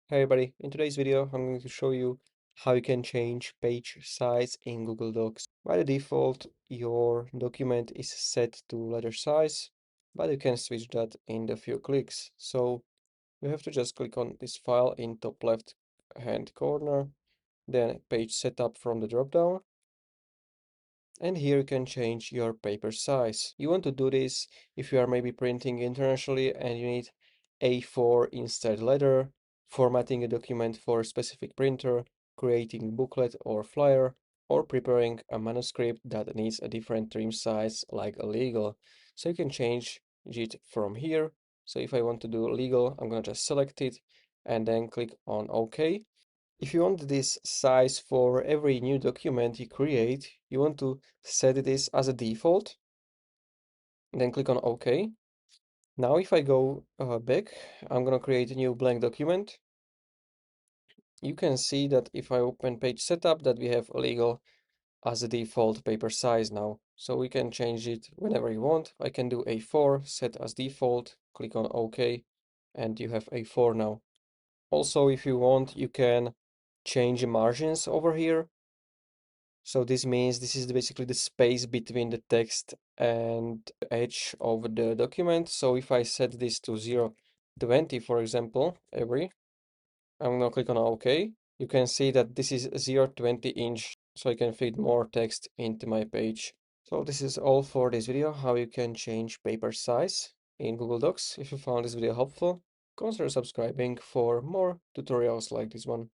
Hey everybody, in today's video I'm going to show you how you can change page size in Google Docs. By the default, your document is set to letter size, but you can switch that in a few clicks. So you have to just click on this file in top left hand corner, then page setup from the dropdown, and here you can change your paper size. You want to do this if you are maybe printing internationally and you need A4 instead letter, formatting a document for a specific printer, creating booklet or flyer, or preparing a manuscript that needs a different trim size like a legal. So you can change it from here. So if I want to do legal, I'm gonna just select it and then click on OK. If you want this size for every new document you create, you want to set this as a default, then click on OK. Now if I go back, I'm gonna create a new blank document. You can see that if I open page setup that we have legal as a default paper size now. So we can change it whenever you want. I can do A4, set as default, click on OK, and you have A4 now. Also, if you want, you can change the margins over here. So this means this is basically the space between the text and the edge of the document. So if I set this to 0.20, for example, I'm gonna click on OK. You can see that this is 0.20 inch, so I can fit more text into my page. So this is all for this video, how you can change paper size in Google Docs. If you found this video helpful, consider subscribing for more tutorials like this one.